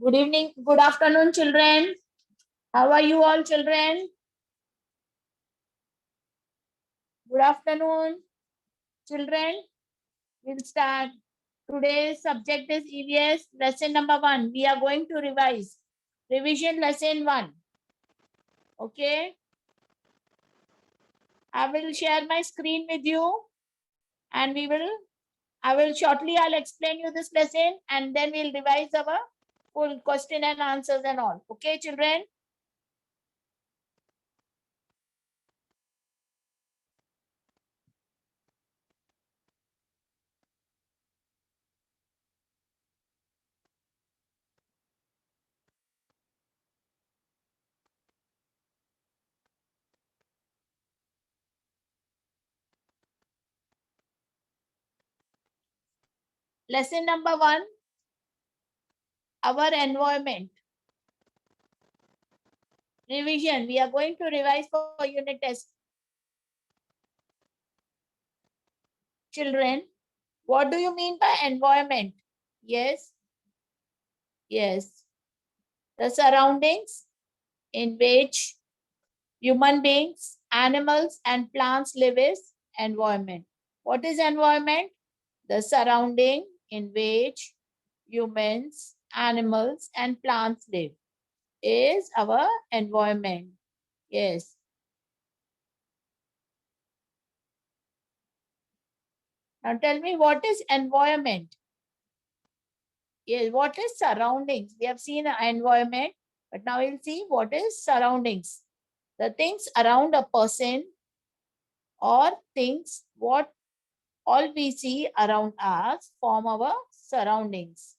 Good evening, good afternoon, children. How are you all, children? Good afternoon, children. We'll start. Today's subject is EVS, lesson number 1. We are going to revise. Revision lesson 1. Okay. I will share my screen with you and I'll explain you this lesson and then we'll revise our full question and answers and all. Okay, children? Lesson number 1, our environment. Revision. We are going to revise for unit test. Children, what do you mean by environment? Yes. Yes. The surroundings in which human beings, animals, and plants live is environment. What is environment? The surrounding in which humans, animals, and plants live is our environment. Yes. Now tell me, what is environment? Yes, what is surroundings? We have seen environment, but now we'll see what is surroundings. The things around a person or things what all we see around us form our surroundings.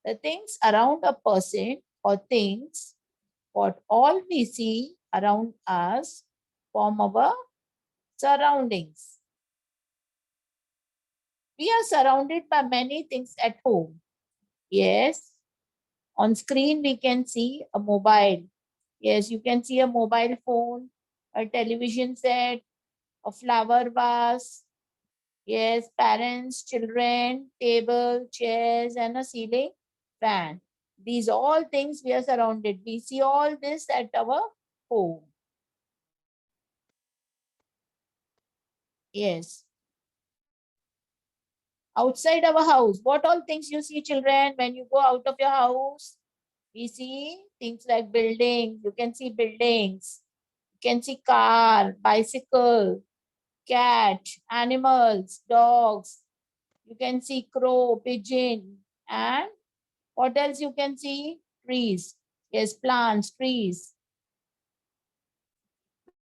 The things around a person or things what all we see around us form our surroundings. We are surrounded by many things at home. Yes, on screen we can see a mobile. Yes, you can see a mobile phone, a television set, a flower vase. Yes, parents, children, table, chairs, and a ceiling fan. These all things we are surrounded. We see all this at our home. Yes. Outside our house, what all things you see, children, when you go out of your house? We see things like buildings. You can see buildings. You can see car, bicycle, cat, animals, dogs. You can see crow, pigeon, and what else you can see? Trees. Yes, plants, trees.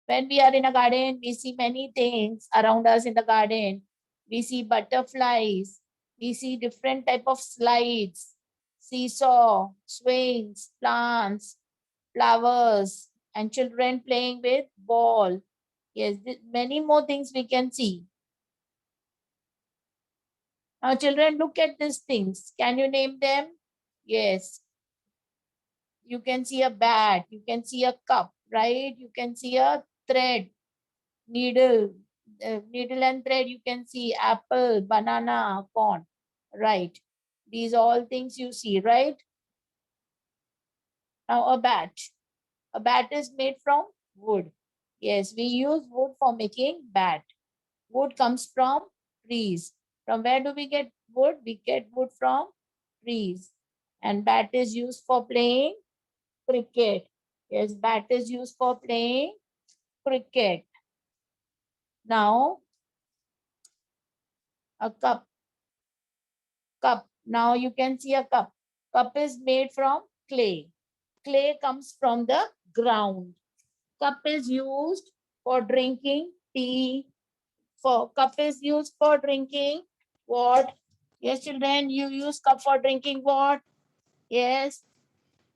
When we are in a garden, we see many things around us in the garden. We see butterflies. We see different type of slides, seesaw, swings, plants, flowers, and children playing with ball. Yes, many more things we can see. Now, children, look at these things. Can you name them? Yes. You can see a bat. You can see a cup, right? You can see a thread, needle, needle and thread. You can see apple, banana, corn, right? These all things you see, right? Now, a bat. A bat is made from wood. Yes, we use wood for making bat. Wood comes from trees. From where do we get wood? We get wood from trees. And bat is used for playing cricket. Yes, bat is used for playing cricket. Now, a cup. Cup. Now you can see a cup. Cup is made from clay. Clay comes from the ground. Cup is used for drinking tea. Cup is used for drinking what? Yes, children, you use cup for drinking what? Yes,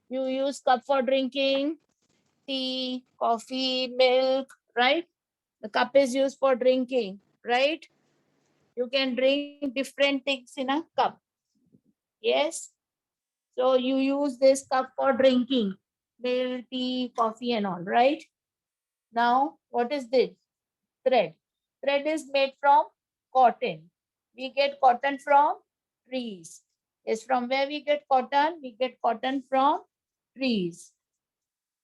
you use cup for drinking tea, coffee, milk, right? The cup is used for drinking, right? You can drink different things in a cup. Yes. So you use this cup for drinking milk, tea, coffee, and all, right? Now, what is this? Thread. Thread is made from cotton. We get cotton from trees. Yes, from where we get cotton? We get cotton from trees.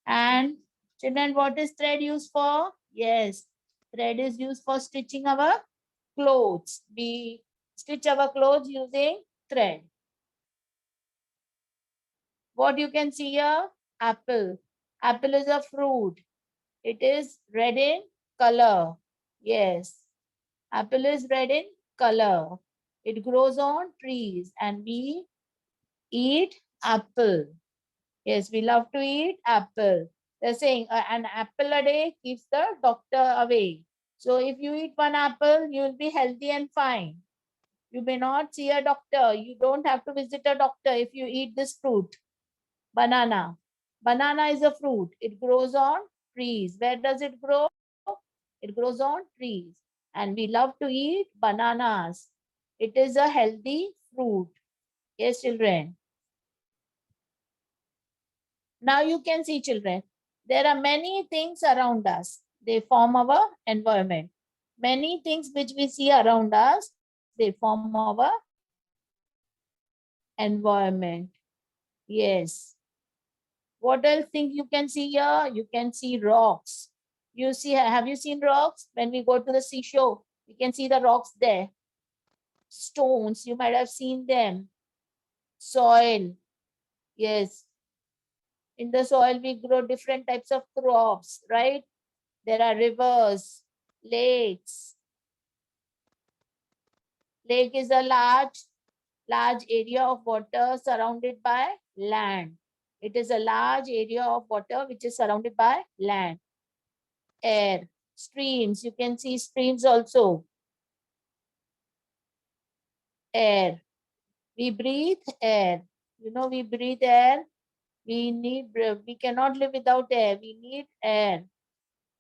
And children, what is thread used for? Yes, thread is used for stitching our clothes. We stitch our clothes using thread. What you can see here? Apple. Apple is a fruit. It is red in color. Yes, apple is red in color. It grows on trees and we eat apple. Yes, we love to eat apple. They're saying an apple a day keeps the doctor away. So if you eat one apple, you will be healthy and fine. You may not see a doctor. You don't have to visit a doctor if you eat this fruit. Banana. Banana is a fruit. It grows on trees. Where does it grow? It grows on trees. And we love to eat bananas. It is a healthy fruit. Yes, children. Now you can see, children, there are many things around us. They form our environment. Many things which we see around us, they form our environment. Yes. What else thing you can see here? You can see rocks. You see, have you seen rocks? When we go to the seashore, you can see the rocks there. Stones, you might have seen them. Soil. Yes. In the soil, we grow different types of crops, right? There are rivers, lakes. Lake is a large area of water surrounded by land. It is a large area of water which is surrounded by land. Air, streams, you can see streams also. Air, we breathe air. You know, we breathe air. We cannot live without air. We need air.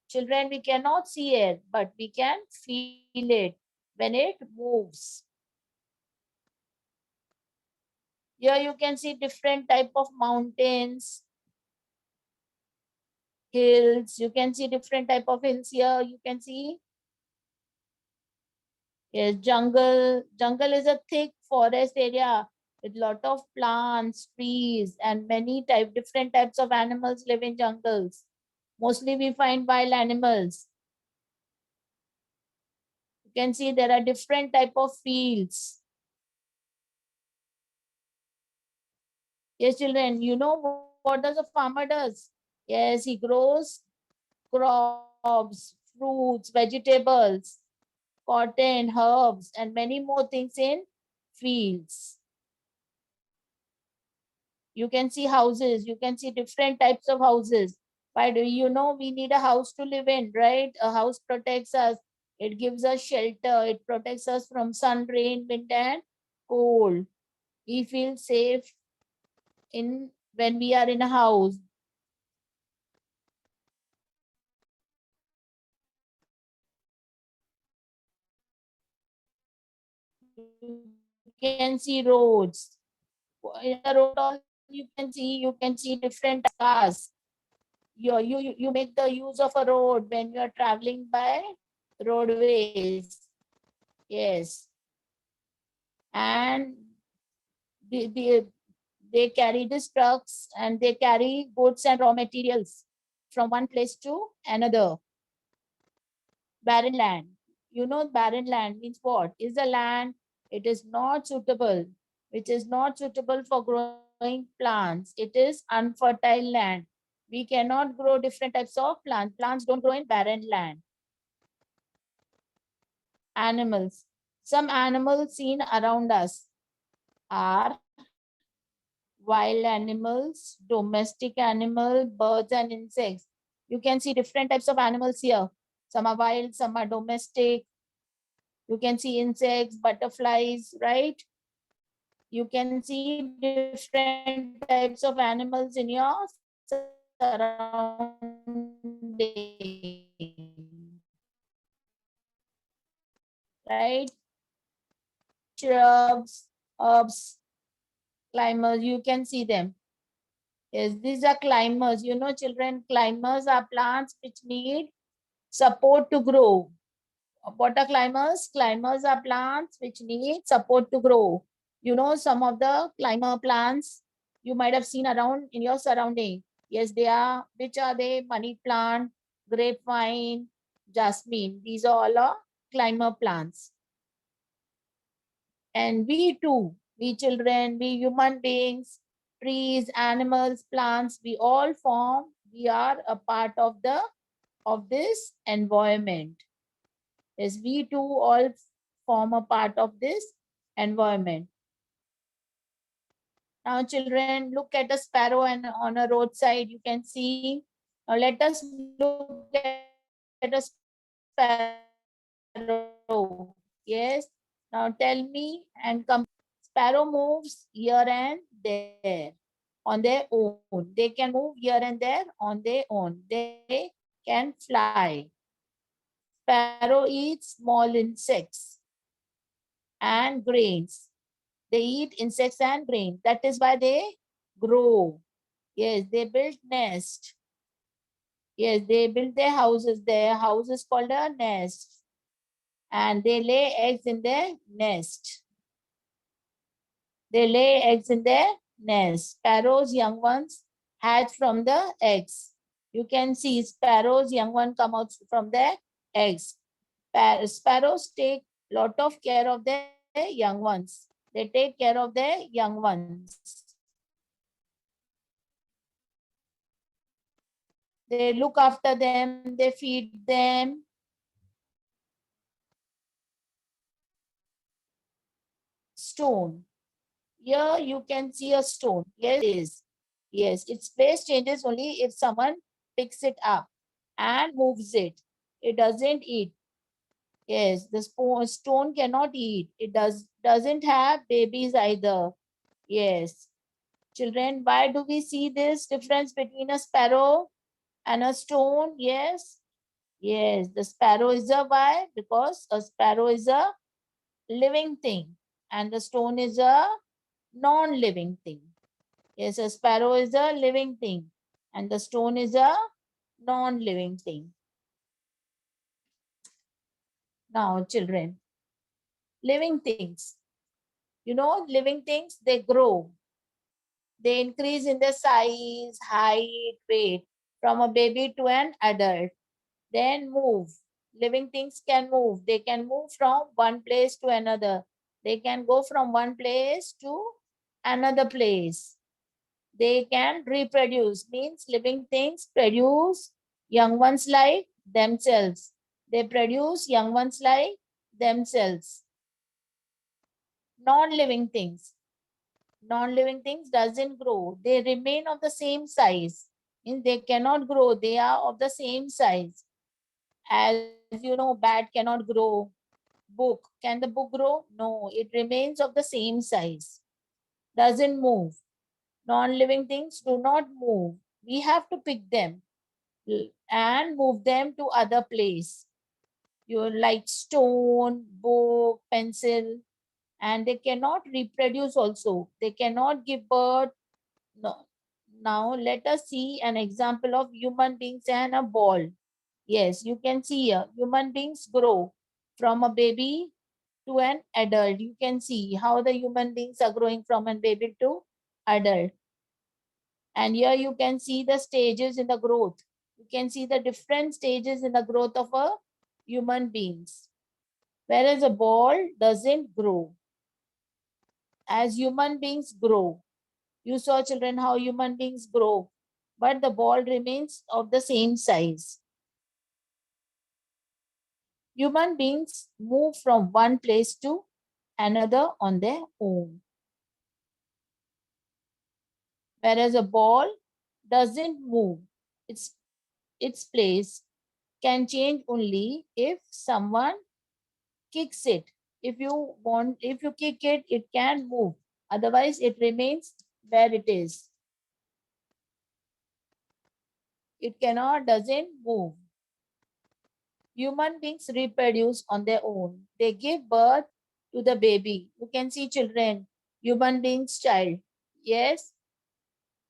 Children, we cannot see air, but we can feel it when it moves. Here you can see different type of mountains, hills. You can see different type of hills here. You can see, yes, jungle. Jungle is a thick forest area with lot of plants, trees, and many different types of animals live in jungles. Mostly we find wild animals. You can see there are different type of fields. Yes, children, you know what does a farmer does? Yes, he grows crops, fruits, vegetables, cotton, herbs, and many more things in fields. You can see houses, you can see different types of houses. Why do you know we need a house to live in, right? A house protects us, it gives us shelter, it protects us from sun, rain, wind, and cold. We feel safe in when we are in a house. You can see roads. In the road, all you can see different cars. You make the use of a road when you are traveling by roadways. Yes. And they, they, they carry these trucks and they carry goods and raw materials from one place to another. Barren land. You know, barren land means what? Is a land it is not suitable, which is not suitable for growing plants. It is unfertile land. We cannot grow different types of plants. Plants don't grow in barren land. Animals. Some animals seen around us are wild animals, domestic animal, birds and insects. You can see different types of animals here. Some are wild, some are domestic. You can see insects, butterflies, right? You can see different types of animals in your surrounding, right? Shrubs, herbs, climbers, you can see them. Yes, these are climbers. You know, children, climbers are plants which need support to grow. What are climbers? Climbers are plants which need support to grow. You know some of the climber plants you might have seen around in your surrounding. Yes, they are. Which are they? Money plant, grapevine, jasmine. These are all are climber plants. And we too, we children, we human beings, trees, animals, plants, we all form, we are a part of the of this environment. Yes, we too all form a part of this environment. Now, children, look at a sparrow and on a roadside, you can see. Now, let us look at a sparrow. Yes. Now, tell me and compare. Sparrow moves here and there on their own. They can move here and there on their own. They can fly. Sparrow eats small insects and grains. They eat insects and grain. That is why they grow. Yes, they build nest. Yes, they build their houses. Their house is called a nest. And they lay eggs in their nest. They lay eggs in their nest. Sparrows, young ones, hatch from the eggs. You can see sparrows, young one come out from their eggs. Sparrows take lot of care of their young ones. They take care of their young ones. They look after them, they feed them. Stone. Here you can see a stone. Yes, it is. Yes, its place changes only if someone picks it up and moves it. It doesn't eat. Yes, the stone cannot eat. It doesn't have babies either. Yes. Children, why do we see this difference between a sparrow and a stone? Yes. Yes, the sparrow is a why? Because a sparrow is a living thing and the stone is a non-living thing. Yes, a sparrow is a living thing and the stone is a non-living thing. Now, children, living things. You know, living things, they grow. They increase in their size, height, weight from a baby to an adult. Then move. Living things can move. They can move from one place to another. They can go from one place to another place. They can reproduce, means living things produce young ones like themselves. They produce young ones like themselves. Non-living things. Non-living things doesn't grow. They remain of the same size. Means they cannot grow. They are of the same size. As you know, bat cannot grow. Book. Can the book grow? No, it remains of the same size. Doesn't move. Non-living things do not move. We have to pick them and move them to other place. You like stone, book, pencil, and they cannot reproduce also. They cannot give birth. No. Now let us see an example of human beings and a ball. Yes, you can see here, human beings grow from a baby to an adult. You can see how the human beings are growing from a baby to adult. And here you can see the stages in the growth. You can see the different stages in the growth of a human beings. Whereas a ball doesn't grow. As human beings grow, you saw children how human beings grow, but the ball remains of the same size. Human beings move from one place to another on their own. Whereas a ball doesn't move. Its place can change only if someone kicks it. If you kick it, it can move. Otherwise, it remains where it is. It doesn't move. Human beings reproduce on their own. They give birth to the baby. You can see children, human beings child. Yes.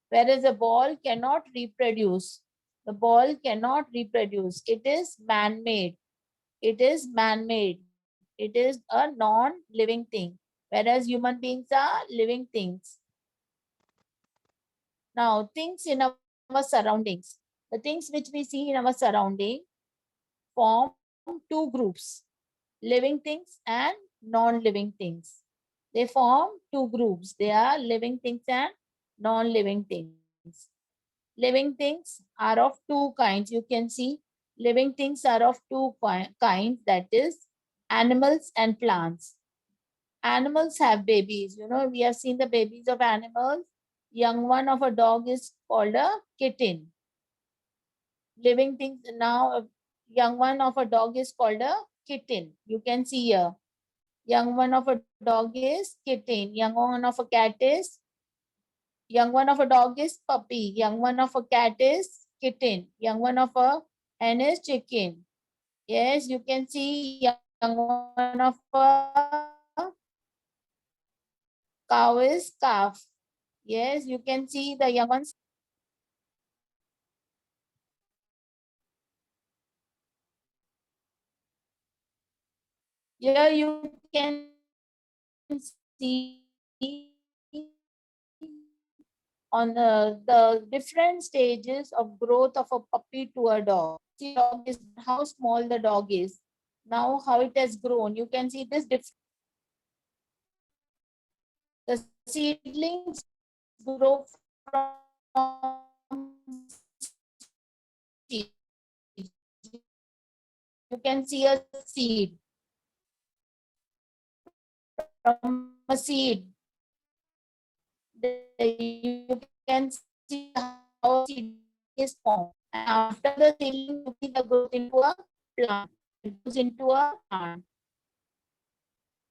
Whereas a ball cannot reproduce. The ball cannot reproduce. It is man-made. It is man-made. It is a non-living thing. whereas human beings are living things. Now, things in our surroundings. The things which we see in our surrounding form two groups, living things and non-living things. They form two groups. They are living things and non-living things. Living things are of two kinds. You can see living things are of two kinds, that is animals and plants. Animals have babies. You know, we have seen the babies of animals. Young one of a dog is called a kitten. Living things now, a young one of a dog is called a kitten. You can see here. Young one of a dog is kitten. Young one of a dog is puppy. Young one of a cat is kitten. Young one of a hen is chicken. Yes, you can see young one of a cow is calf. Yes, you can see the young ones. Here you can see on the different stages of growth of a puppy to a dog. See, dog is how small the dog is. Now how it has grown. You can see this different. The seedlings grow from seeds. You can see a seed from a seed. You can see how a seedling is formed. And after the seedling, you see the growth into a plant. It goes into a plant.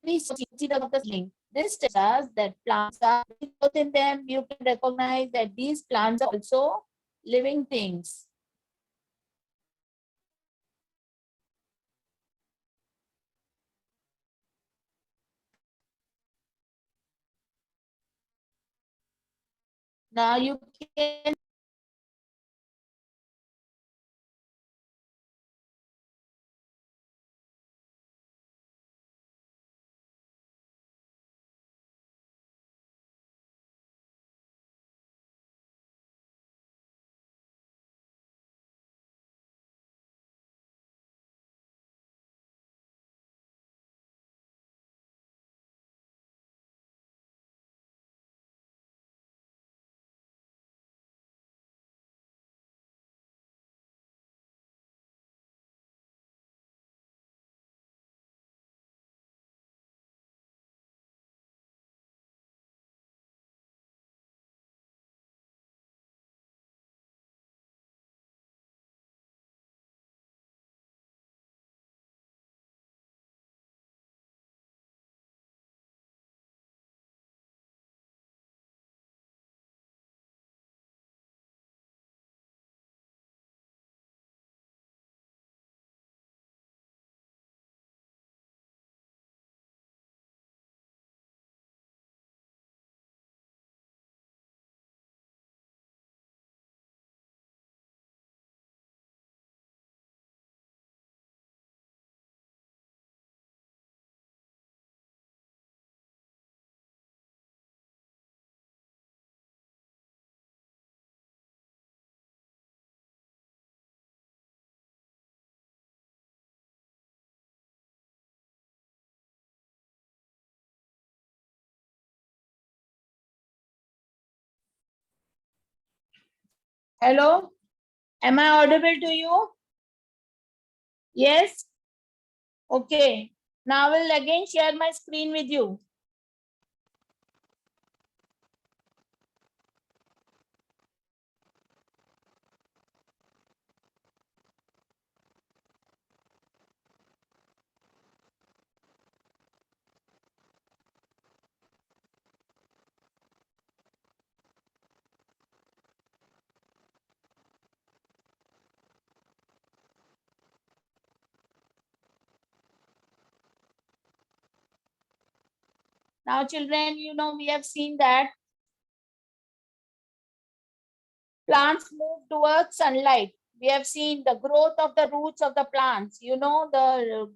We see the growth of the seedling. This tells us that plants are growth in them. You can recognize that these plants are also living things. Now you can hello. Am I audible to you? Yes. Okay. Now I will again share my screen with you. Now, children, you know, we have seen that plants move towards sunlight. We have seen the growth of the roots of the plants. You know, the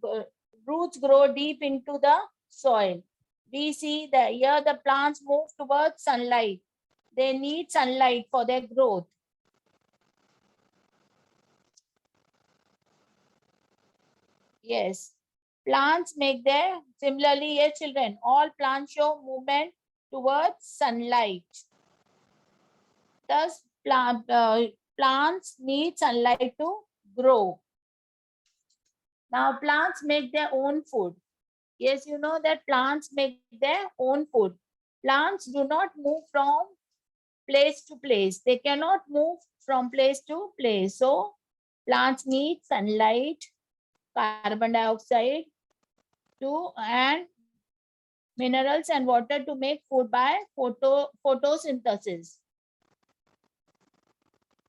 roots grow deep into the soil. We see that here the plants move towards sunlight. They need sunlight for their growth. Yes. Plants make their, similarly, yes, children, all plants show movement towards sunlight. Thus, plants need sunlight to grow. Now, plants make their own food. Yes, you know that plants make their own food. Plants do not move from place to place. They cannot move from place to place. So, plants need sunlight, carbon dioxide, and minerals and water to make food by photosynthesis.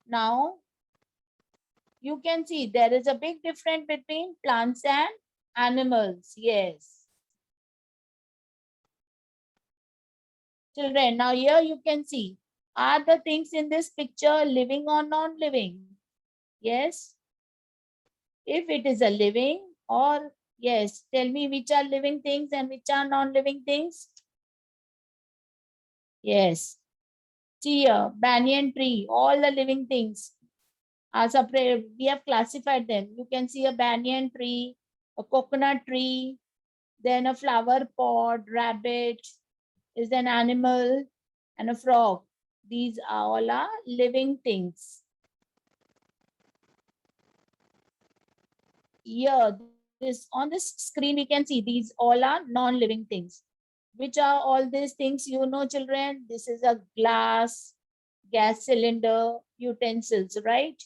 Now, you can see there is a big difference between plants and animals. Yes. Children, now here you can see, are the things in this picture living or non-living? Yes. If it is a living, or yes, tell me which are living things and which are non-living things. Yes. See here, banyan tree, all the living things are separate. We have classified them. You can see a banyan tree, a coconut tree, then a flower pot, rabbit is an animal, and a frog. These are all are living things. Here, this on this screen, we can see these all are non-living things. Which are all these things, you know, children? This is a glass, gas cylinder, utensils, right?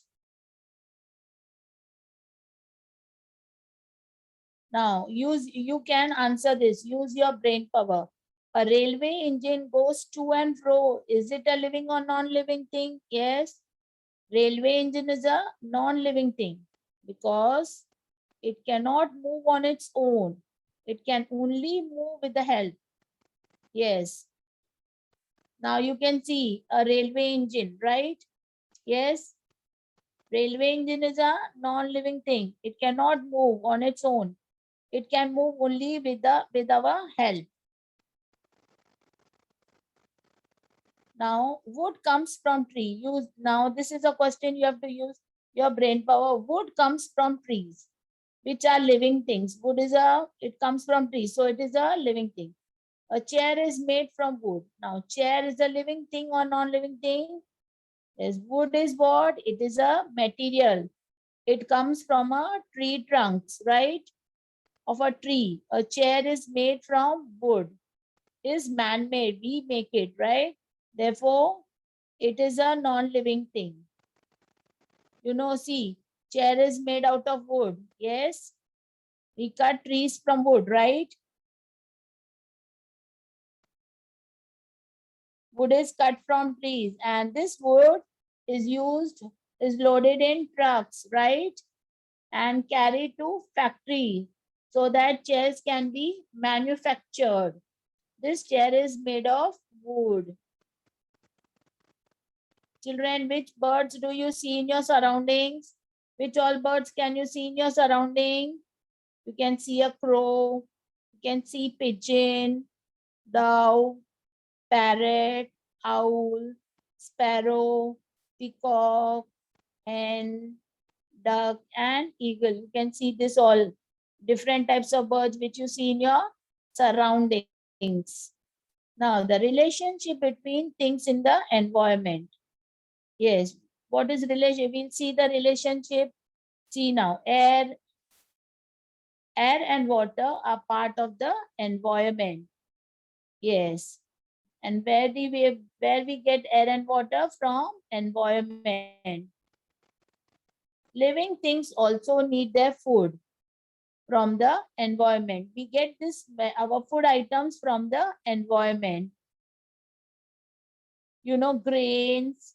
Now, you can answer this. Use your brain power. A railway engine goes to and fro. Is it a living or non-living thing? Yes. Railway engine is a non-living thing because it cannot move on its own. It can only move with the help. Yes. Now you can see a railway engine, right? Yes. Railway engine is a non-living thing. It cannot move on its own. It can move only with our help. Now, wood comes from tree. Now this is a question you have to use your brain power. Wood comes from trees, which are living things. Wood is it comes from trees, so it is a living thing. A chair is made from wood. Now, chair is a living thing or non-living thing? Yes, wood is what? It is a material. It comes from a tree trunks, right? Of a tree. A chair is made from wood. Is man-made. We make it, right? Therefore, it is a non-living thing. You know, see, chair is made out of wood. Yes. We cut trees from wood, right? Wood is cut from trees, and this wood is loaded in trucks, right? And carried to factory so that chairs can be manufactured. This chair is made of wood. Children, which birds do you see in your surroundings? Which all birds can you see in your surrounding? You can see a crow, you can see pigeon, dove, parrot, owl, sparrow, peacock, hen, duck, and eagle. You can see this all different types of birds which you see in your surroundings. Now, the relationship between things in the environment. Yes, what is relation? We'll see the relationship. See now, air and water are part of the environment. Yes, and where we get air and water from? Environment. Living things also need their food from the environment. We get our food items from the environment. You know, grains,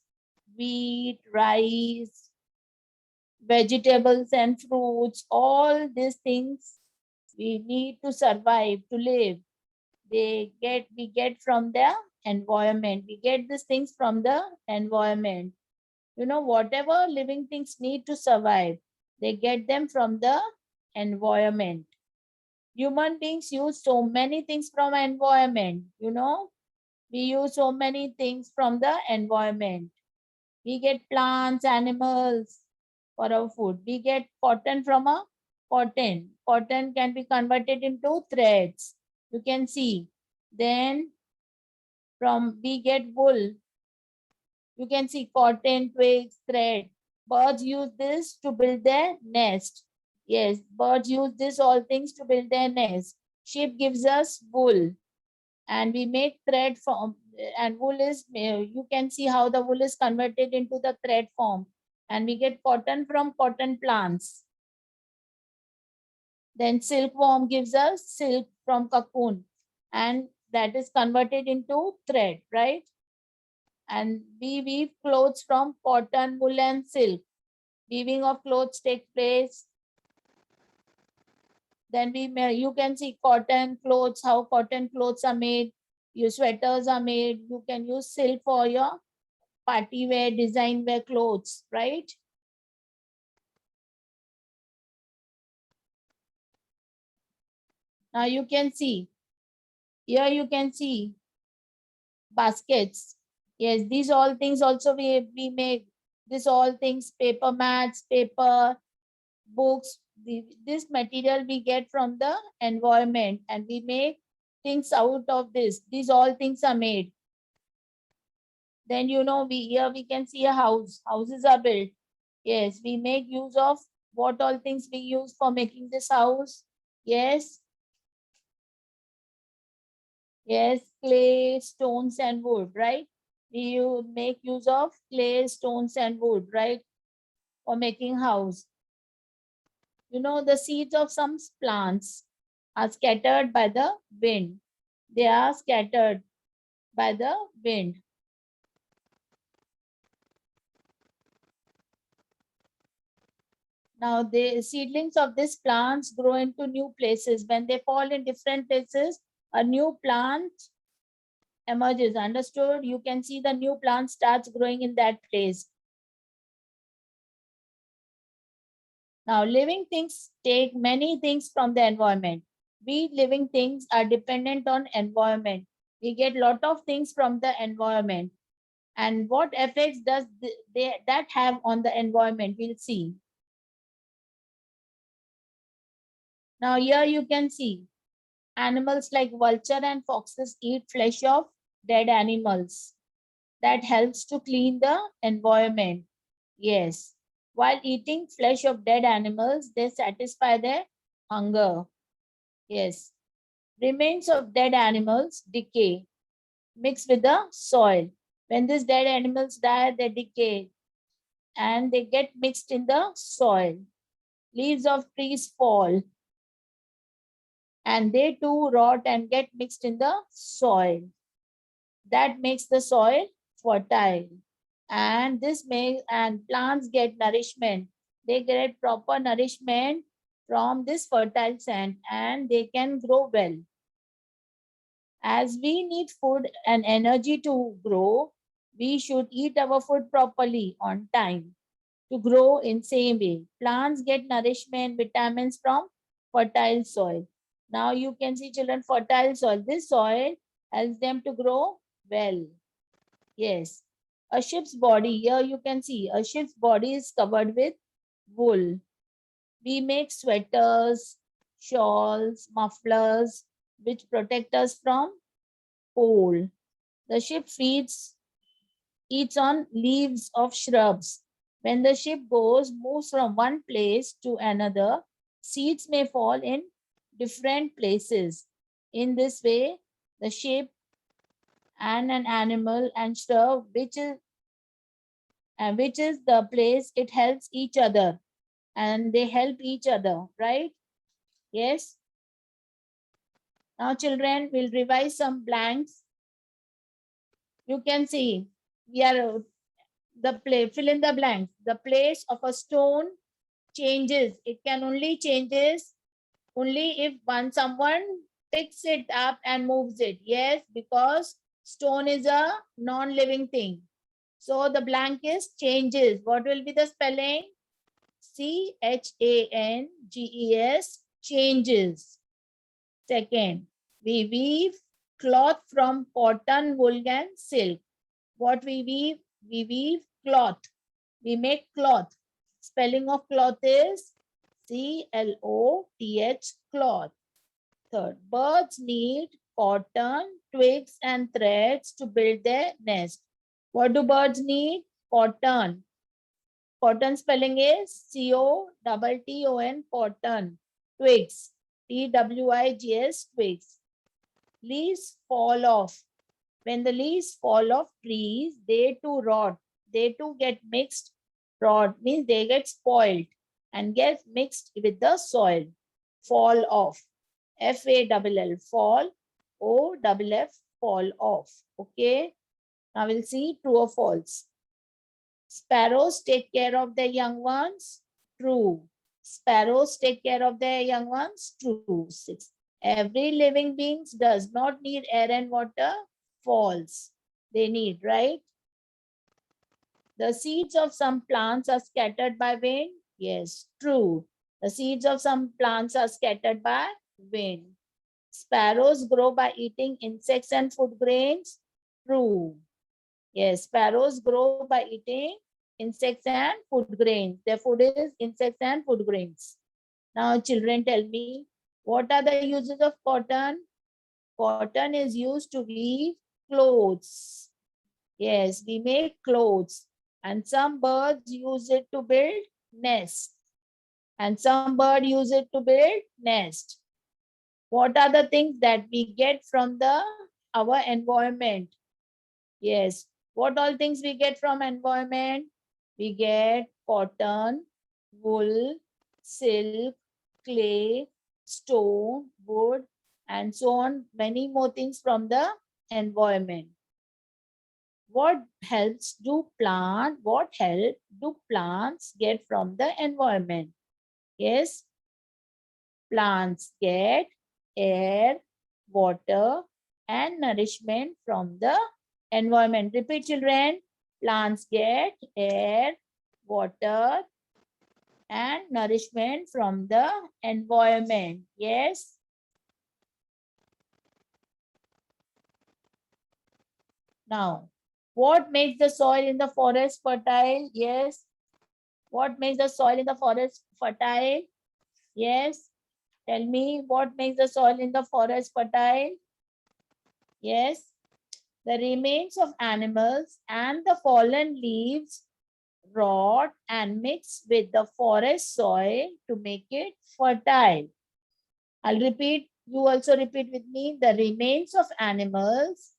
wheat, rice, vegetables and fruits, all these things we need to survive, to live. We get from the environment. We get these things from the environment. You know, whatever living things need to survive, they get them from the environment. Human beings use so many things from environment, we use so many things from the environment. We get plants, animals for our food. We get cotton from a cotton. Cotton can be converted into threads. You can see. Then from we get wool. You can see cotton, twigs, thread. Birds use this to build their nest. Yes, birds use this all things to build their nest. Sheep gives us wool, and we make thread from, and wool is, you can see how the wool is converted into the thread form, and we get cotton from cotton plants. Then silkworm gives us silk from cocoon, and that is converted into thread, right? And we weave clothes from cotton, wool, and silk. Weaving of clothes takes place. Then you can see cotton clothes, how cotton clothes are made. Your sweaters are made. You can use silk for your party wear, design wear clothes, right? Now you can see, here you can see baskets. Yes, these all things also we make. This all things, paper mats, paper, books, this material we get from the environment, and we make things out of this. These all things are made. Then we here we can see a house. Houses are built. Yes, we make use of what all things we use for making this house. Yes, yes, clay, stones, and wood, right? We make use of clay, stones, and wood, right? For making house. The seeds of some plants are scattered by the wind. They are scattered by the wind. Now, the seedlings of these plants grow into new places. When they fall in different places, a new plant emerges. Understood? You can see the new plant starts growing in that place. Now, living things take many things from the environment. We living things are dependent on environment. We get lot of things from the environment. And what effects does that have on the environment? We'll see. Now, here you can see animals like vulture and foxes eat flesh of dead animals. That helps to clean the environment. Yes. While eating flesh of dead animals, they satisfy their hunger. Yes. Remains of dead animals decay, mix with the soil. When these dead animals die, they decay and they get mixed in the soil. Leaves of trees fall and they too rot and get mixed in the soil. That makes the soil fertile. And this makes, and plants get nourishment. They get proper nourishment from this fertile sand and they can grow well. As we need food and energy to grow, we should eat our food properly on time to grow in same way. Plants get nourishment, vitamins from fertile soil. Now you can see children, fertile soil. This soil helps them to grow well. Yes. A ship's body, here you can see a ship's body is covered with wool. We make sweaters, shawls, mufflers, which protect us from cold. The ship eats on leaves of shrubs. When the ship moves from one place to another, seeds may fall in different places. In this way, the ship and an animal and shrub, which is the place, it helps each other and they help each other, right? Yes. Now, children, will revise some blanks. You can see we are fill in the blanks. The place of a stone changes. It can only changes only if someone picks it up and moves it. Yes, because stone is a non-living thing. So the blank is changes. What will be the spelling? Changes, changes. Second, we weave cloth from cotton, wool, and silk. What we weave? We weave cloth. We make cloth. Spelling of cloth is C-L-O-T-H, cloth. Third, birds need cotton, twigs, and threads to build their nest. What do birds need? Cotton. Cotton spelling is C-O-T-T-O-N, cotton. Twigs, T-W-I-G-S, twigs. Leaves fall off. When the leaves fall off trees, they too rot. They too get mixed. Rot means they get spoiled and get mixed with the soil. Fall off. F-A-L-L, fall. O-F-F, fall off. Okay. Now we'll see true or false. Sparrows take care of their young ones. True. Sparrows take care of their young ones. True. 6. Every living being does not need air and water. False. They need, right? The seeds of some plants are scattered by wind. Yes, true. The seeds of some plants are scattered by wind. Sparrows grow by eating insects and food grains. True. Yes, sparrows grow by eating insects and food grains. Their food is insects and food grains. Now, children, tell me, what are the uses of cotton? Cotton is used to weave clothes. Yes, we make clothes. And some birds use it to build nests. And some bird use it to build nest. What are the things that we get from our environment? Yes. What all things we get from environment? We get cotton, wool, silk, clay, stone, wood, and so on. Many more things from the environment. What help do plants get from the environment? Yes. Plants get air, water, and nourishment from the environment. Repeat, children. Plants get air, water, and nourishment from the environment. Yes. Now, what makes the soil in the forest fertile? Yes. What makes the soil in the forest fertile? Yes. Tell me, what makes the soil in the forest fertile? Yes. The remains of animals and the fallen leaves rot and mix with the forest soil to make it fertile. I'll repeat. You also repeat with me. The remains of animals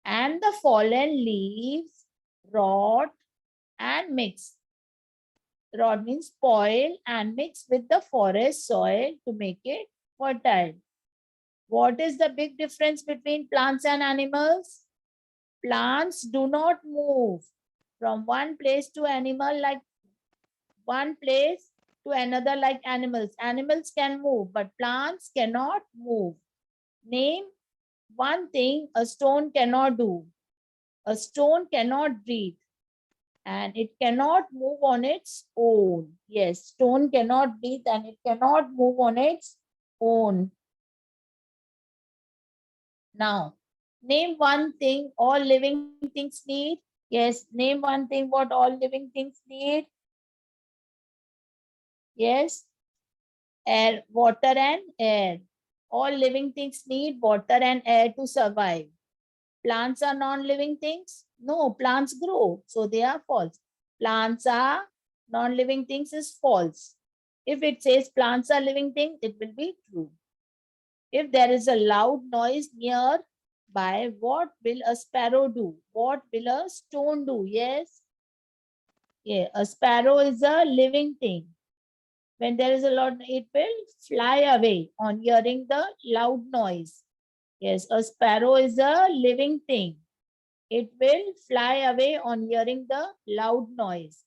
and the fallen leaves rot and mix. Rot means spoil and mix with the forest soil to make it fertile. What is the big difference between plants and animals? Plants do not move from one place to animal like one place to another like animals. Animals can move, but plants cannot move. Name one thing a stone cannot do. A stone cannot breathe and it cannot move on its own. Yes, stone cannot breathe and it cannot move on its own. Now, name one thing all living things need. Yes, name one thing what all living things need. Yes, air, water and air. All living things need water and air to survive. Plants are non-living things? No, plants grow, so they are false. Plants are non-living things is false. If it says plants are living things, it will be true. If there is a loud noise nearby, what will a sparrow do? What will a stone do? Yes? Yeah, a sparrow is a living thing. When there is a loud, it will fly away on hearing the loud noise. Yes, a sparrow is a living thing. It will fly away on hearing the loud noise.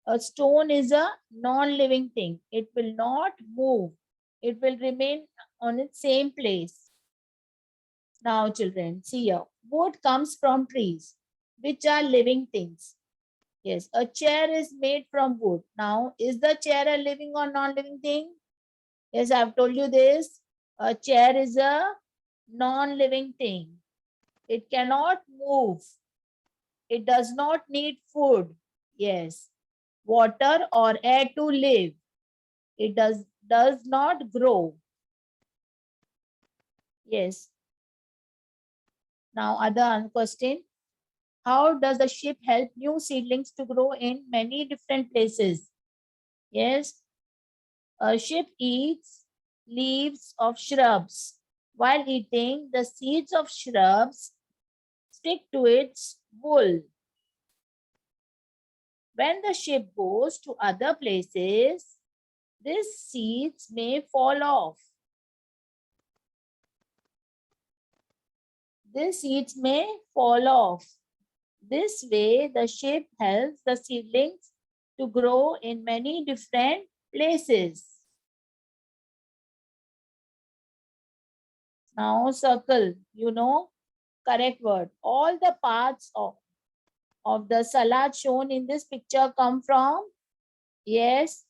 A stone is a non-living thing. It will not move. It will remain on its same place. Now, children, see here. Wood comes from trees, which are living things. Yes, a chair is made from wood. Now, is the chair a living or non-living thing? Yes, I've told you this. A chair is a non-living thing. It cannot move. It does not need food. Yes. Water or air to live. It does not grow. Yes. Now other question. How does the ship help new seedlings to grow in many different places? Yes. A ship eats leaves of shrubs. While eating, the seeds of shrubs stick to its wool. When the ship goes to other places, these seeds may fall off. These seeds may fall off. This way, the ship helps the seedlings to grow in many different places. Now, circle, correct word. All the parts of the salad shown in this picture come from, yes,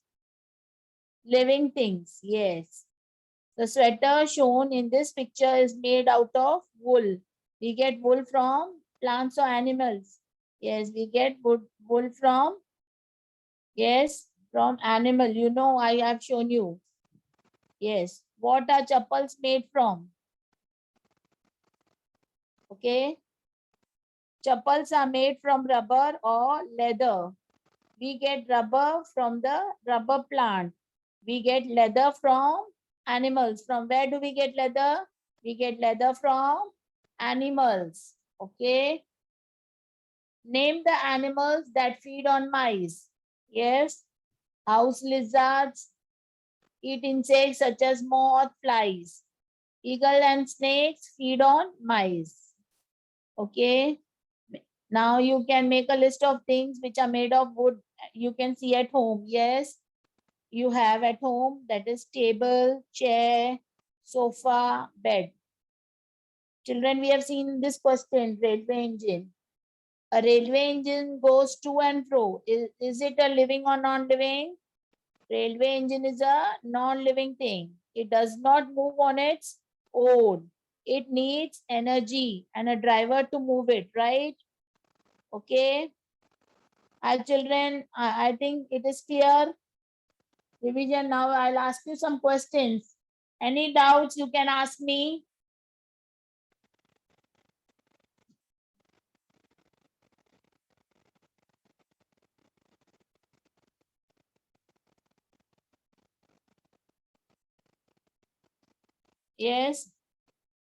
living things. Yes. The sweater shown in this picture is made out of wool. We get wool from plants or animals. Yes, we get wool from, yes, from animal. I have shown you. Yes. What are chappals made from? Okay. Chappals are made from rubber or leather. We get rubber from the rubber plant. We get leather from animals. From where do we get leather? We get leather from animals. Okay. Name the animals that feed on mice. Yes. House lizards eat insects such as moth, flies. Eagle and snakes feed on mice. Okay. Now you can make a list of things which are made of wood. You can see at home. Yes. You have at home, that is table, chair, sofa, bed. Children, we have seen this question, railway engine. A railway engine goes to and fro. Is it a living or non-living? Railway engine is a non-living thing. It does not move on its own. It needs energy and a driver to move it, right? Okay. Our children, I think it is clear. Revision. Now I'll ask you some questions. Any doubts you can ask me? Yes.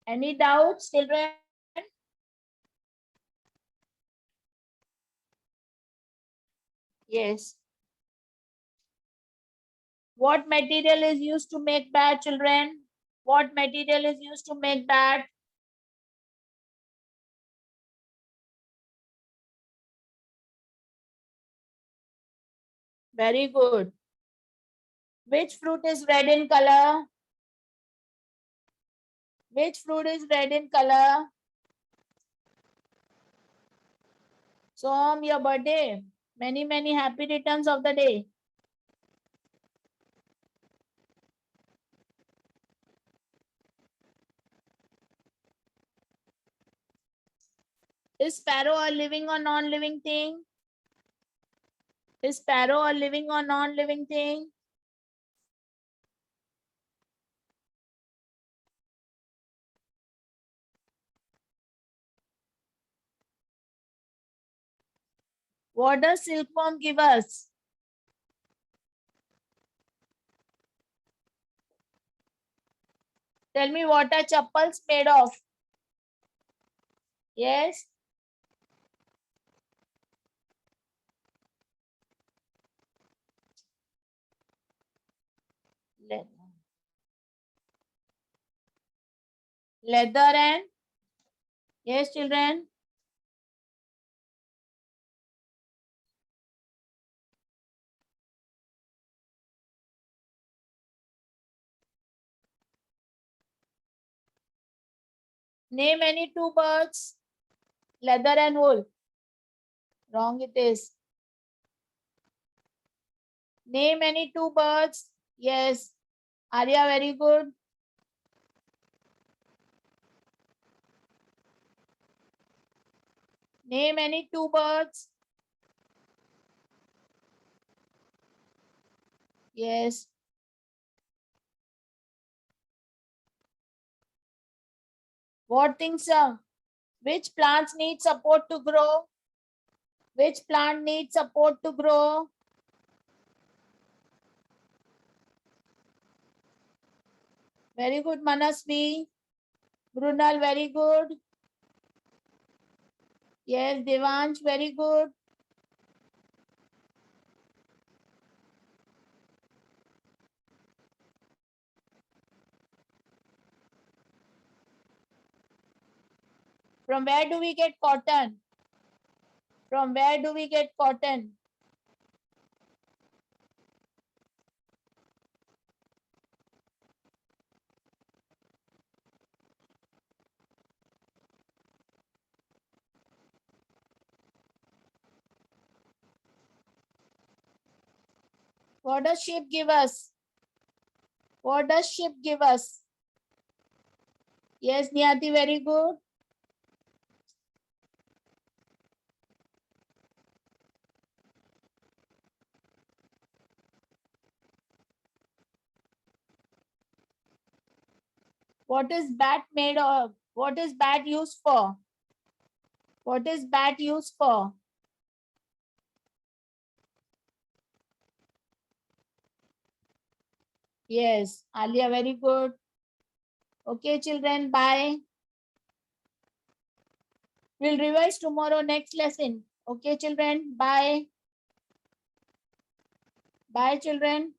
Any doubts, children? Yes. What material is used to make bat, children? What material is used to make bat? Very good. Which fruit is red in color? Which fruit is red in color? Som, your birthday. Many, many happy returns of the day. Is sparrow a living or non-living thing? Is sparrow a living or non-living thing? What does silkworm give us? Tell me, what are chappals made of? Yes? Leather. Leather and? Yes, children? Name any two birds. Leather and wool. Wrong it is. Name any two birds. Yes. Arya, very good. Name any two birds. Yes. What things are? Which plants need support to grow? Which plant needs support to grow? Very good, Manasvi. Brunal, very good. Yes, Devansh, very good. From where do we get cotton? From where do we get cotton? What does sheep give us? What does sheep give us? Yes, Niyati, very good. What is bat made of? What is bat used for? What is bat used for? Yes, Alia, very good. Okay, children, bye. We'll revise tomorrow next lesson. Okay, children, bye. Bye, children.